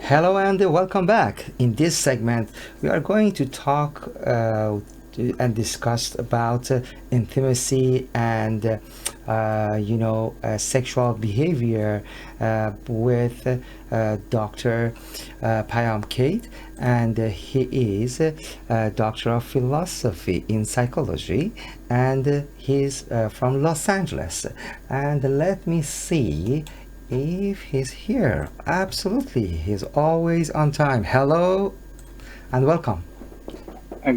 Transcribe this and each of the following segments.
Hello and welcome back. In this segment, we are going to talk and discuss about intimacy and sexual behavior with Dr. Payam Kade, and he is a doctor of philosophy in psychology, and he's from Los Angeles. And let me see if he's here. Absolutely, he's always on time. Hello and welcome.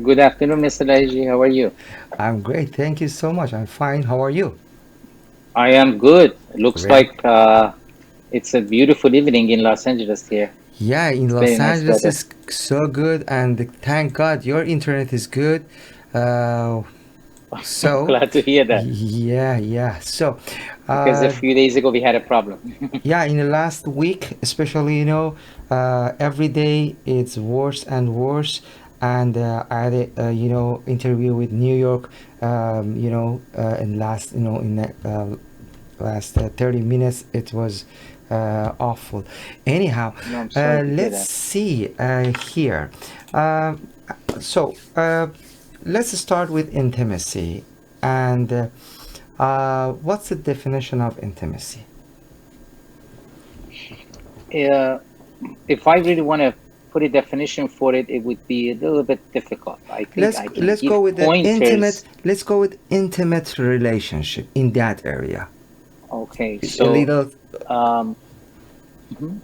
Good afternoon, Mr. Lahijy. How are you? I'm great, thank you so much. I'm fine. How are you? I am good. Looks Great. like it's a beautiful evening in Los Angeles here. Yeah, in It's very Los nice Angeles weather. is so good, and thank God your internet is good. Uh, so, Glad to hear that yeah. So, because a uh, few days ago we had a problem. yeah, in the last week, especially, every day it's worse and worse. And I had a, interview with New York, in last, in the last 30 minutes. It was awful. Anyhow, No, I'm sorry to hear let's that. see here. Um so, let's start with intimacy. And what's the definition of intimacy? Uh, if I really want to put a definition for it, it would be a little bit difficult. I think let's I can let's give go with the intimate pointers. let's go with intimate relationship in that area. Okay, A so little. um,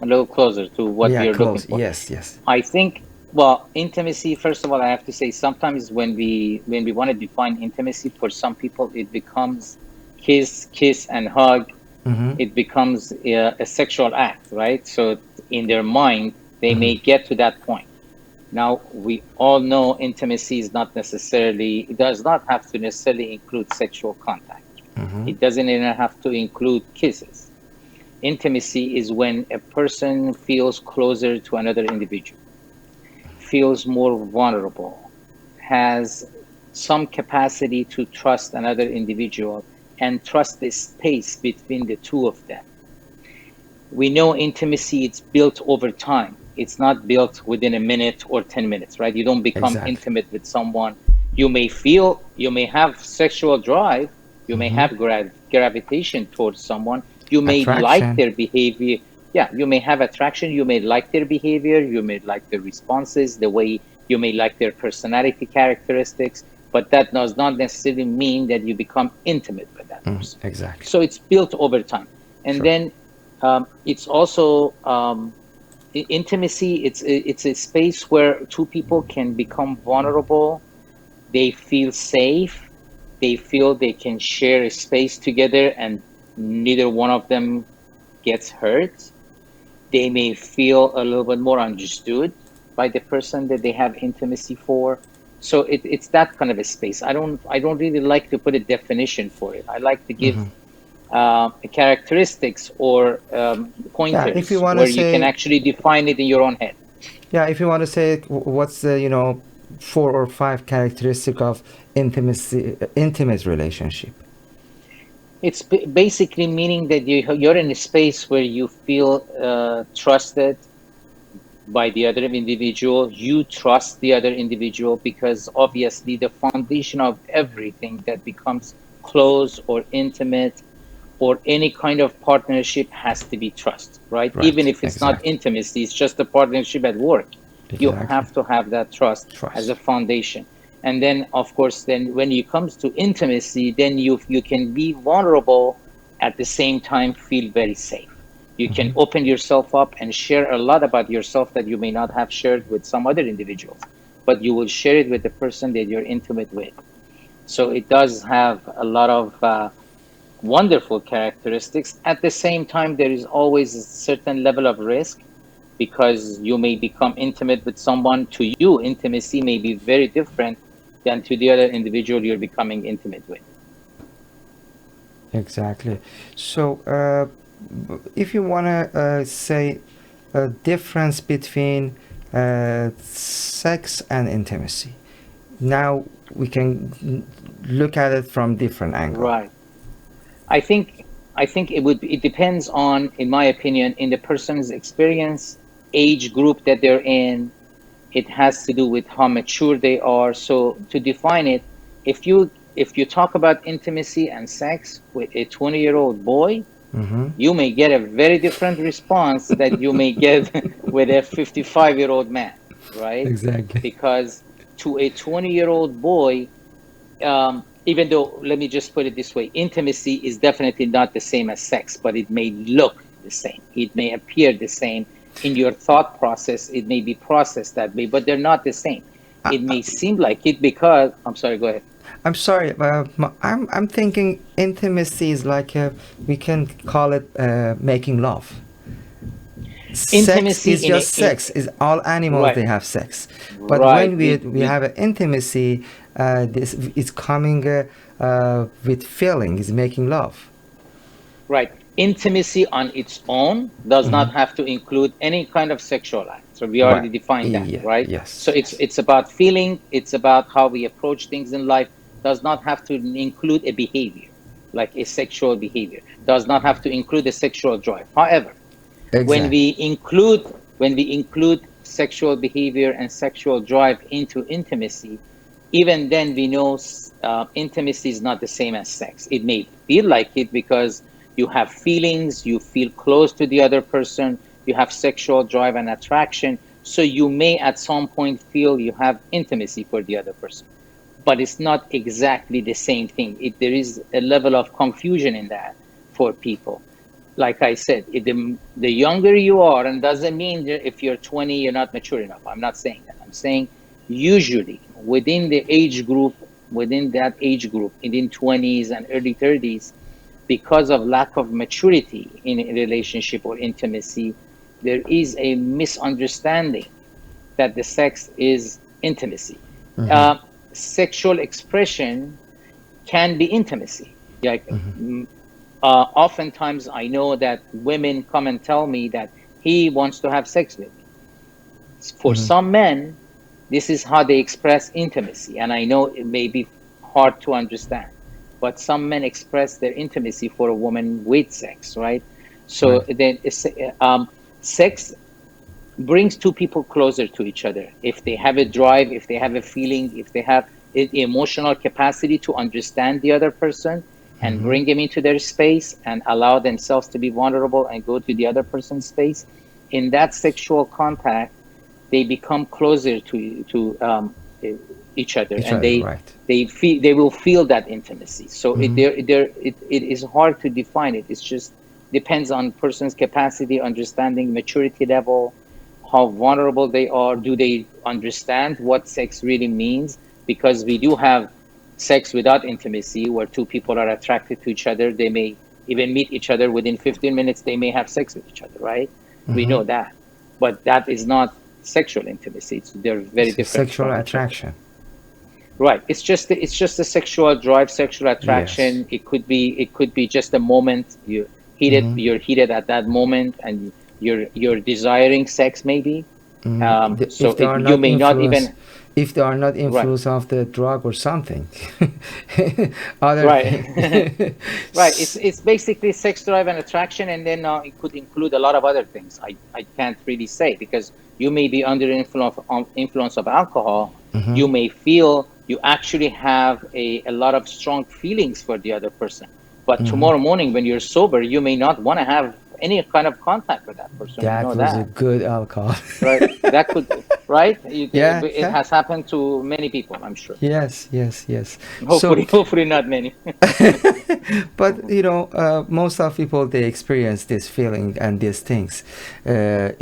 a little closer to what Yeah, you're looking close. for. Yes. I think, well, intimacy, first of all, I have to say sometimes when we want to define intimacy, for some people it becomes kiss and hug. Mm-hmm. It becomes a sexual act, right? So in their mind, they Mm-hmm. may get to that point. Now, we all know intimacy is not necessarily, it does not have to necessarily include sexual contact. Mm-hmm. It doesn't even have to include kisses. Intimacy is when a person feels closer to another individual, feels more vulnerable, has some capacity to trust another individual and trust the space between the two of them. We know intimacy, it's built over time. It's not built within a minute or 10 minutes, right? You don't become Exactly. intimate with someone. You may have sexual drive, you may Mm-hmm. have gravitation towards someone, you may like Attraction. their behavior. Yeah, you may have attraction, you may like their behavior, you may like their responses, the way you may like their personality characteristics, but that does not necessarily mean that you become intimate with that Mm, person. exactly. So it's built over time. And Sure. then it's also intimacy. It's a space where two people can become vulnerable. They feel safe. They feel they can share a space together, and neither one of them gets hurt. They may feel a little bit more understood by the person that they have intimacy for. So it's that kind of a space. I don't really like to put a definition for it. I like to give Mm-hmm. characteristics or Yeah, if you pointers want to where you can say, actually define it in your own head. what's the, 4 or 5 characteristic of intimate relationship. It's basically meaning that you're in a space where you feel trusted by the other individual. You trust the other individual because obviously the foundation of everything that becomes close or intimate or any kind of partnership has to be trust, right? Even Right. if it's not Exactly. intimacy, it's just a partnership at work. You Exactly. have to have that trust as a Trust. foundation. And then, of course, then when it comes to intimacy, then you can be vulnerable at the same time feel very safe. You can Mm-hmm. open yourself up and share a lot about yourself that you may not have shared with some other individuals, but you will share it with the person that you're intimate with. So it does have a lot of wonderful characteristics. At the same time, there is always a certain level of risk because you may become intimate with someone. To you, intimacy may be very different than to the other individual you're becoming intimate with. Exactly. So, if you want to say a difference between sex and intimacy, now we can look at it from different angle. Right. I think it depends on, in my opinion, in the person's experience, age group that they're in. It has to do with how mature they are. So to define it, if you talk about intimacy and sex with a 20-year-old boy, Mm-hmm. you may get a very different response that you may get with a 55-year-old man, right? Exactly. Because to a 20-year-old boy, even though, let me just put it this way, intimacy is definitely not the same as sex, but it may look the same. It may appear the same in your thought process. It may be processed that way, but they're not the same. It may seem like it because, I'm sorry, go ahead. I'm sorry, I'm thinking intimacy is like we can call it making love. Sex Intimacy is just sex. Is all animals right, they have sex, but right. when we have an intimacy, this is coming with feeling. Is making love. Right. Intimacy on its own does Mm-hmm. not have to include any kind of sexual act. So we Right. already defined that, Yeah. right? So Yes. Yes. it's about feeling, it's about how we approach things in life, does not have to include a behavior, like a sexual behavior, does not have to include a sexual drive. However, when Exactly. we include when we include sexual behavior and sexual drive into intimacy, even then we know intimacy is not the same as sex. It may feel like it because you have feelings, you feel close to the other person, you have sexual drive and attraction, so you may at some point feel you have intimacy for the other person, but it's not exactly the same thing. There is a level of confusion in that for people. Like I said, the younger you are, and doesn't mean that if you're 20, you're not mature enough. I'm not saying that. I'm saying usually within that age group, in 20s and early 30s, because of lack of maturity in a relationship or intimacy, there is a misunderstanding that the sex is intimacy. Mm-hmm. Uh, Sexual expression can be intimacy. Like oftentimes, I know that women come and tell me that he wants to have sex with me. For Mm-hmm. some men, this is how they express intimacy, and I know it may be hard to understand, but some men express their intimacy for a woman with sex, right? So Right. then, sex brings two people closer to each other. If they have a drive, if they have a feeling, if they have the emotional capacity to understand the other person and Mm-hmm. bring them into their space and allow themselves to be vulnerable and go to the other person's space, in that sexual contact, they become closer to each other, Each and other. they Right. they will feel that intimacy. So Mm-hmm. it is hard to define it. It's just depends on person's capacity, understanding, maturity level, how vulnerable they are. Do they understand what sex really means? Because we do have sex without intimacy, where two people are attracted to each other. They may even meet each other within 15 minutes. They may have sex with each other, right? We Mm-hmm. know that, but that is not sexual intimacy. They're very It's a different sexual from each other. attraction. Right. It's just a sexual drive, sexual Yes. attraction. It could be just a moment Mm-hmm. you're heated at that moment, and you're desiring sex maybe. So If they are you not may not influenced, even. if they are not Right. influenced of the drug or something, other Right. thing. Right. It's basically sex drive and attraction, and then it could include a lot of other things. I can't really say because you may be under influence of alcohol. Mm-hmm. You may feel you actually have a lot of strong feelings for the other person, but Mm-hmm. tomorrow morning when you're sober, you may not want to have any kind of contact with that person. We That know was a that. good alcohol. Right. That could. Right. Yeah, It yeah. has happened to many people, I'm sure. Yes, yes, yes. So, Hopefully not many. but most of people they experience this feeling and these things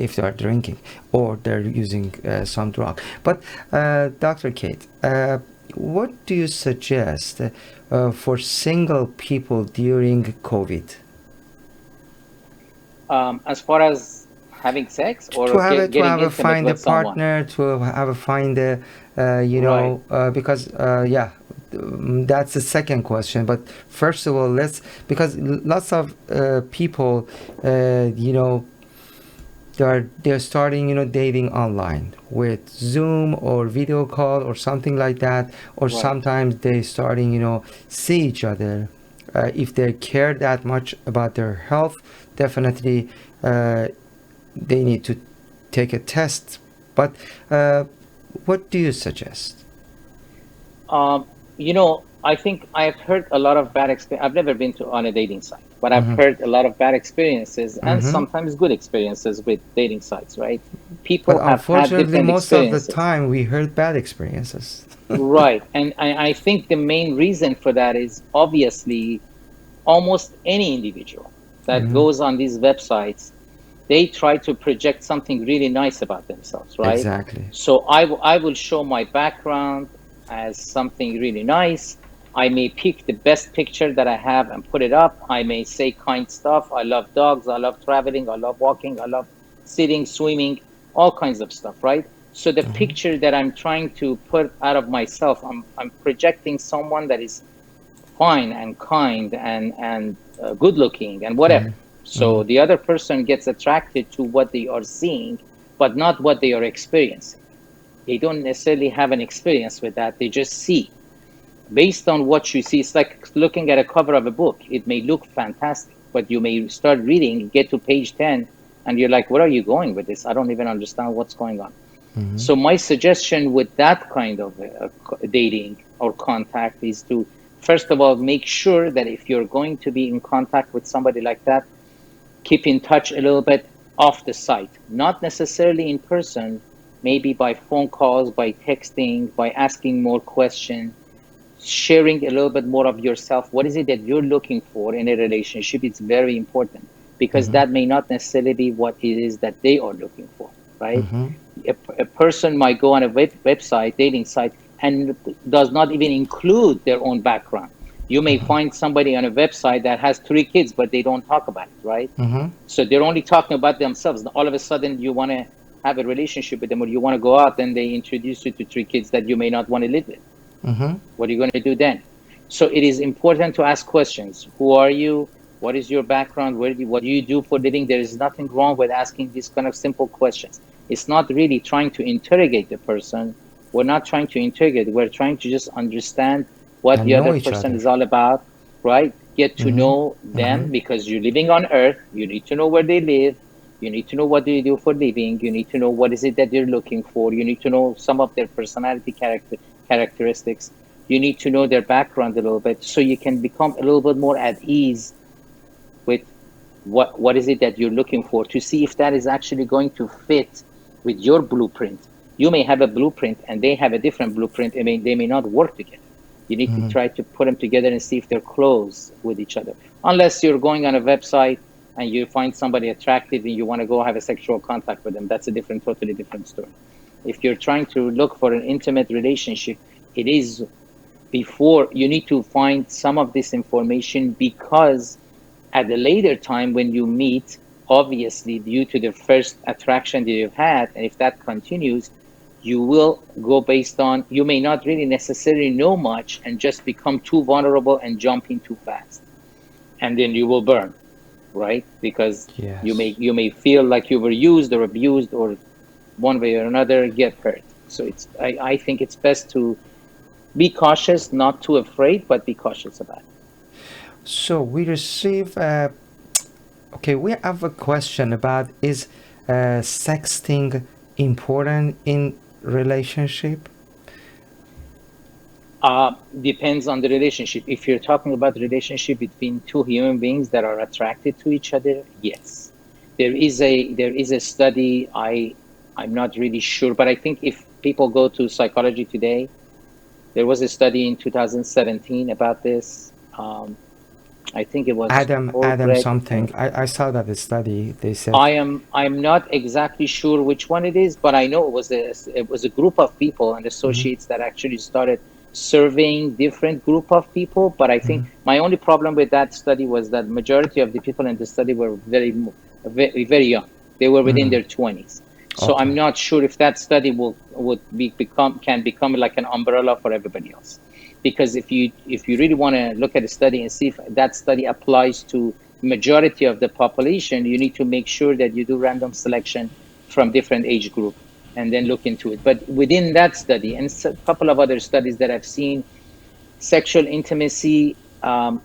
if they are drinking or they're using some drug. But Dr. Kate, what do you suggest for single people during COVID? As far as having sex To or have a to getting have a intimate find a with someone. partner, to have a find a Right. because yeah, that's the second question. But first of all, let's, because lots of people they're starting dating online with Zoom or video call or something like that, or Right. sometimes they starting see each other. If they care that much about their health, definitely they need to take a test. But what do you suggest? Um, I think I've heard a lot of bad experience. I've never been to on a dating site, but I've Mm-hmm. heard a lot of bad experiences and Mm-hmm. sometimes good experiences with dating sites, right? But People have had unfortunately, different most of the experiences. time we heard bad experiences. Right. And I think the main reason for that is obviously almost any individual that Mm-hmm. goes on these websites, they try to project something really nice about themselves, right? Exactly. So I will show my background as something really nice. I may pick the best picture that I have and put it up. I may say kind stuff. I love dogs. I love traveling. I love walking. I love sitting, swimming, all kinds of stuff, right? So the Mm-hmm. picture that I'm trying to put out of myself, I'm projecting someone that is fine and kind and good looking and whatever. Mm-hmm. Mm-hmm. So the other person gets attracted to what they are seeing, but not what they are experiencing. They don't necessarily have an experience with that. They just see based on what you see. It's like looking at a cover of a book. It may look fantastic, but you may start reading, get to page 10, and you're like, where are you going with this? I don't even understand what's going on. Mm-hmm. So my suggestion with that kind of dating or contact is to, first of all, make sure that if you're going to be in contact with somebody like that, keep in touch a little bit off the site, not necessarily in person, maybe by phone calls, by texting, by asking more questions, sharing a little bit more of yourself. What is it that you're looking for in a relationship? It's very important because Mm-hmm. that may not necessarily be what it is that they are looking for, right? Mm-hmm. A person might go on a website, dating site, and does not even include their own background. You may find somebody on a website that has 3 kids, but they don't talk about it, right? Mm-hmm. So they're only talking about themselves. All of a sudden, you want to have a relationship with them or you want to go out, and they introduce you to 3 kids that you may not want to live with. Mm-hmm. What are you going to do then? So it is important to ask questions. Who are you? What is your background? What do you do for a living? There is nothing wrong with asking these kind of simple questions. It's not really trying to interrogate the person. We're not trying to interrogate. We're trying to just understand what And the know other each person other. is all about, right? Get to Mm-hmm. know Mm-hmm. them because you're living on Earth. You need to know where they live. You need to know what they do for a living. You need to know what is it that they're looking for. You need to know some of their personality characteristics. You need to know their background a little bit so you can become a little bit more at ease with what is it that you're looking for to see if that is actually going to fit with your blueprint. You may have a blueprint and they have a different blueprint. I mean, they may not work together. You need to Mm-hmm. try to put them together and see if they're close with each other. Unless you're going on a website and you find somebody attractive and you want to go have a sexual contact with them, that's a totally different story. If you're trying to look for an intimate relationship, it is before you need to find some of this information because at a later time when you meet, obviously due to the first attraction that you've had, and if that continues, you will go based on, you may not really necessarily know much and just become too vulnerable and jump in too fast, and then you will burn, right? Because Yes. you may feel like you were used or abused or one way or another get hurt. So I think it's best to be cautious, not too afraid, but be cautious about it. So we receive. Okay, we have a question about is sexting important in relationship? Depends on the relationship. If you're talking about relationship between two human beings that are attracted to each other, yes. There is a study. I'm not really sure, but I think if people go to Psychology Today, there was a study in 2017 about this. I think it was Adam Greg. something. I saw that the study. They said. I'm not exactly sure which one it is, but I know it was a group of people and Mm-hmm. associates that actually started surveying different group of people. But I think Mm-hmm. my only problem with that study was that majority of the people in the study were very young. They were within Mm-hmm. their 20s. So I'm Okay. not sure if that study can become like an umbrella for everybody else. Because if you really want to look at a study and see if that study applies to majority of the population, you need to make sure that you do random selection from different age group and then look into it. But within that study and a couple of other studies that I've seen, sexual intimacy,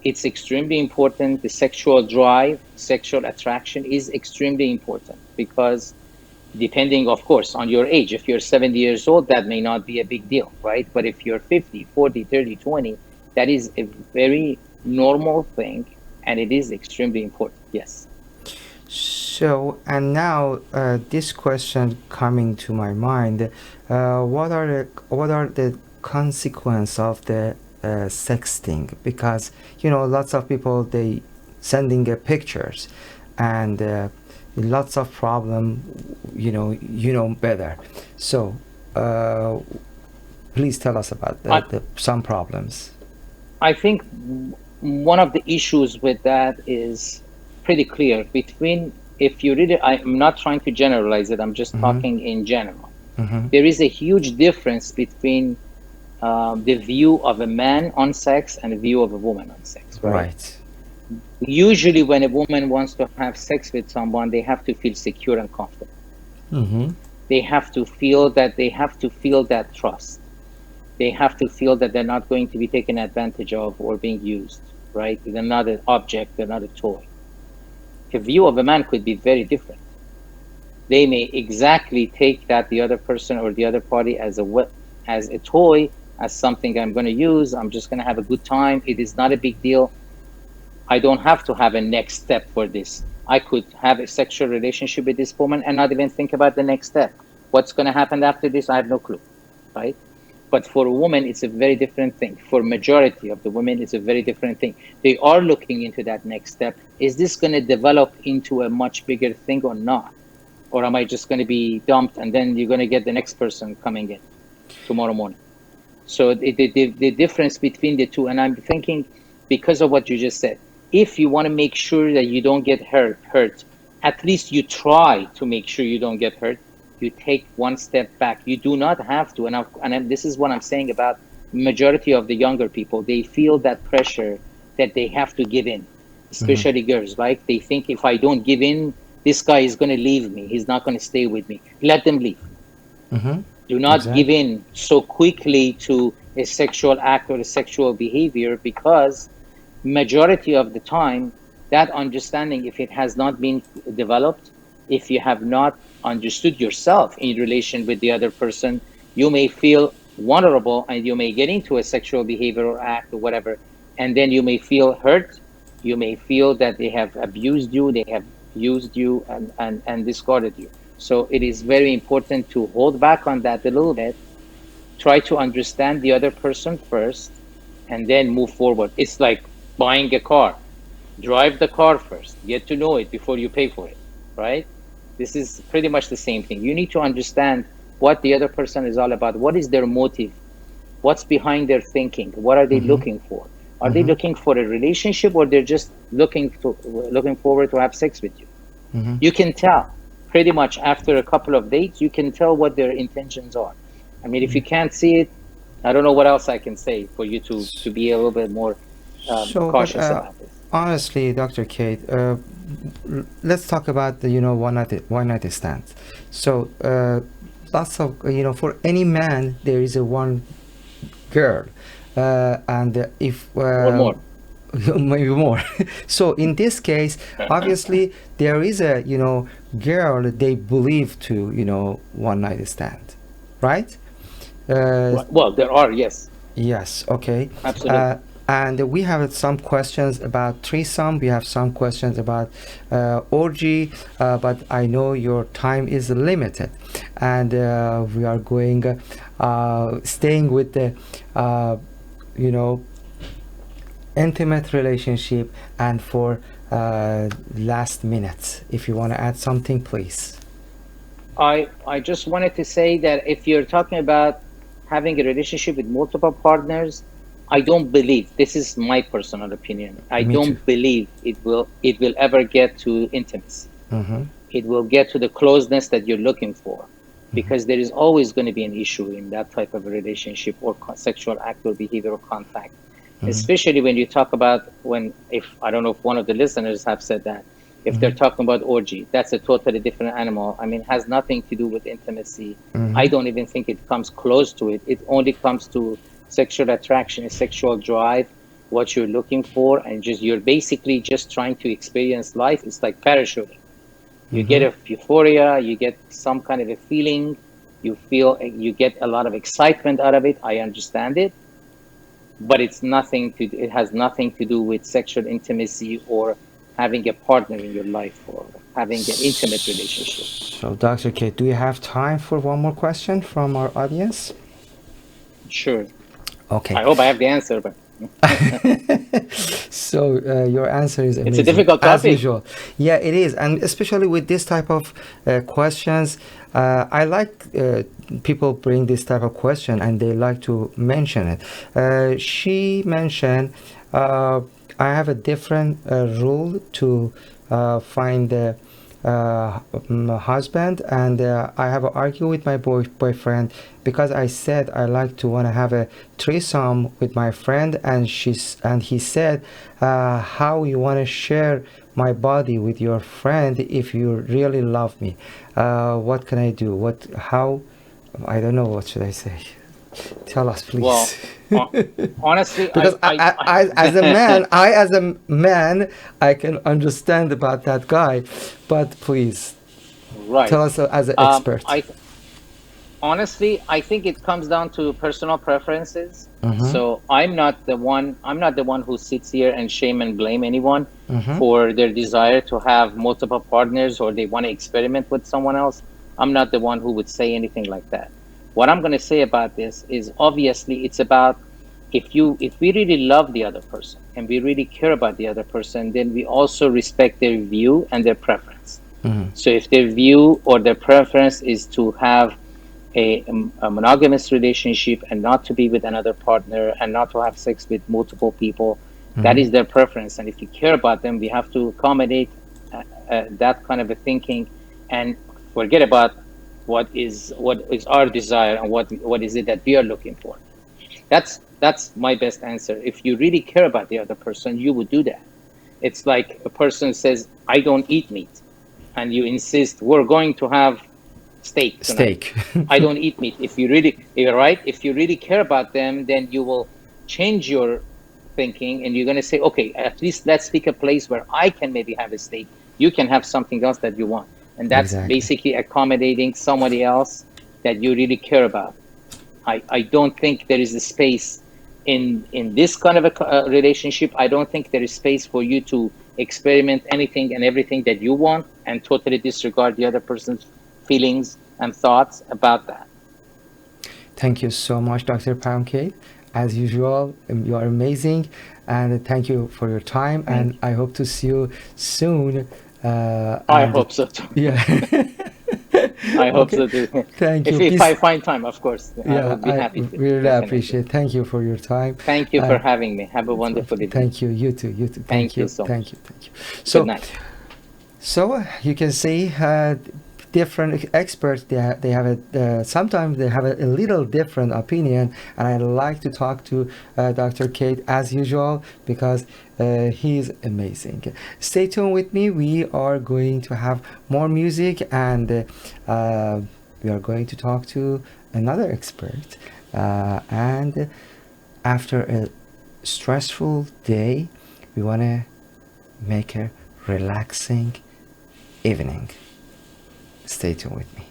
it's extremely important. The sexual drive, sexual attraction is extremely important because depending, of course, on your age. If you're 70 years old, that may not be a big deal, right? But if you're 50, 40, 30, 20, that is a very normal thing, and it is extremely important. Yes. So, and now this question coming to my mind, what are the consequence of the sexting? Because lots of people they sending pictures, and lots of problem. You know better. So, please tell us about I, some problems. I think one of the issues with that is pretty clear between, if you really, I'm not trying to generalize it, I'm just Mm-hmm. talking in general. Mm-hmm. There is a huge difference between the view of a man on sex and the view of a woman on sex, right? Right. Usually, when a woman wants to have sex with someone, they have to feel secure and comfortable. Mm-hmm. They have to feel that trust. They have to feel that they're not going to be taken advantage of or being used, right? They're not an object, they're not a toy. A view of a man could be very different. They may exactly take that the other person or the other party as a toy, as something I'm going to use. I'm just going to have a good time. It is not a big deal. I don't have to have a next step for this. I could have a sexual relationship with this woman and not even think about the next step. What's going to happen after this? I have no clue, right? But for a woman, it's a very different thing. For majority of the women, it's a very different thing. They are looking into that next step. Is this going to develop into a much bigger thing or not? Or am I just going to be dumped and then you're going to get the next person coming in tomorrow morning? So the difference between the two, and I'm thinking, because of what you just said, if you want to make sure that you don't get hurt, at least you try to make sure you don't get hurt. You take one step back. You do not have to, this is what I'm saying about majority of the younger people. They feel that pressure that they have to give in, Mm-hmm. especially girls. Like they think if I don't give in, this guy is going to leave me. He's not going to stay with me. Let them leave. Mm-hmm. Do not give Exactly. in so quickly to a sexual act or a sexual behavior, because majority of the time that understanding, if it has not been developed, if you have not understood yourself in relation with the other person, you may feel vulnerable and you may get into a sexual behavior or act or whatever, and then you may feel hurt. You may feel that they have abused you, they have used you and discarded you. So it is very important to hold back on that a little bit, try to understand the other person first, and then move forward. It's like buying a car. Drive the car first, get to know it before you pay for it, right? This is pretty much the same thing. You need to understand what the other person is all about. What is their motive? What's behind their thinking? What are they Mm-hmm. looking for? Are they Mm-hmm. looking for a relationship, or they're just looking forward to have sex with you? Mm-hmm. You can tell pretty much after a couple of dates. You can tell what their intentions are. I mean, if you can't see it, I don't know what else I can say for you to be a little bit more So, but cautious about this. honestly, Dr. Kate, let's talk about the one night stands. So, lots of for any man there is a one girl, and if Or more. maybe more. So in this case, obviously there is a girl they believe to one night stand, right? Uh, Well, there are, yes, Yes, okay. Uh, absolutely. and we have some questions about threesome. We have some questions about orgy, but I know your time is limited, and we are going staying with the uh, you know intimate relationship and for last minutes. If you want to add something, please. I just wanted to say that if you're talking about having a relationship with multiple partners, I don't believe, this is my personal opinion, I Me too. don't believe it will ever get to intimacy. Mm-hmm. It will get to the closeness that you're looking for, Mm-hmm. because there is always going to be an issue in that type of a relationship or sexual act or behavior or contact, Mm-hmm. especially when you talk about, when, if I don't know if one of the listeners have said that, if they're Mm-hmm. talking about orgy, that's a totally different animal. I mean, it has nothing to do with intimacy. I Mm-hmm. don't even think it comes close to it. It only comes to sexual attraction, a sexual drive, what you're looking for, and just you're basically just trying to experience life. It's like parachuting. You get a euphoria, you get some kind of a feeling, you get a lot of excitement out of it. I understand it, but it has nothing to do with sexual intimacy or having a partner in your life or having an intimate relationship. So, Dr. Kate, do you have time for one more question from our audience? Sure. Okay. I hope I have the answer, but So your answer is it's a amazing, difficult as topic. usual. Yeah, it is, and especially with this type of questions, I like people bring this type of question and they like to mention it. She mentioned, I have a different rule to find the husband, and I have argued with my boyfriend because I said I like to want to have a threesome with my friend, and he said, how you want to share my body with your friend if you really love me? What can I do? How? I don't know. What should I say? Tell us, Well, please. honestly, Because as a man, I can understand about that guy, but please right. tell us as an Um, expert. I honestly, I think it comes down to personal preferences. Mm-hmm. So I'm not the one who sits here and shame and blame anyone Mm-hmm. for their desire to have multiple partners or they want to experiment with someone else. I'm not the one who would say anything like that. What I'm going to say about this is obviously it's about if we really love the other person and we really care about the other person, then we also respect their view and their preference. Mm-hmm. So if their view or their preference is to have a monogamous relationship and not to be with another partner and not to have sex with multiple people, that Mm-hmm. is their preference. And if you care about them, we have to accommodate that kind of a thinking and forget about what is our desire and what is it that we are looking for. That's my best answer. If you really care about the other person, you would do that. It's like a person says, I don't eat meat, and you insist, we're going to have steak tonight. Steak. I don't eat meat. You're right. If you really care about them, then you will change your thinking and you're going to say, okay, at least let's pick a place where I can maybe have a steak. You can have something else that you want. And that's Exactly. basically accommodating somebody else that you really care about. I don't think there is a space in this kind of a relationship. I don't think there is space for you to experiment anything and everything that you want and totally disregard the other person's feelings and thoughts about that. Thank you so much, Dr. Payam Kade. As usual, you are amazing, and thank you for your time. Thank And you. I hope to see you soon. I And hope so too. yeah. I hope Okay. so too. Thank you. If I Peace. find time, of course, I Yeah, would be I happy to. really Definitely. appreciate. Thank you for your time. Thank you for having me. Have a So, wonderful evening. thank you. You too. You too. Thank Thank you you. so Thank much. you. Thank you. Good So, night. you can see different experts. They have sometimes they have a little different opinion, and I like to talk to Dr. Kate as usual because he's amazing. Stay tuned with me. We are going to have more music, and we are going to talk to another expert. And after a stressful day, we want to make a relaxing evening. Stay tuned with me.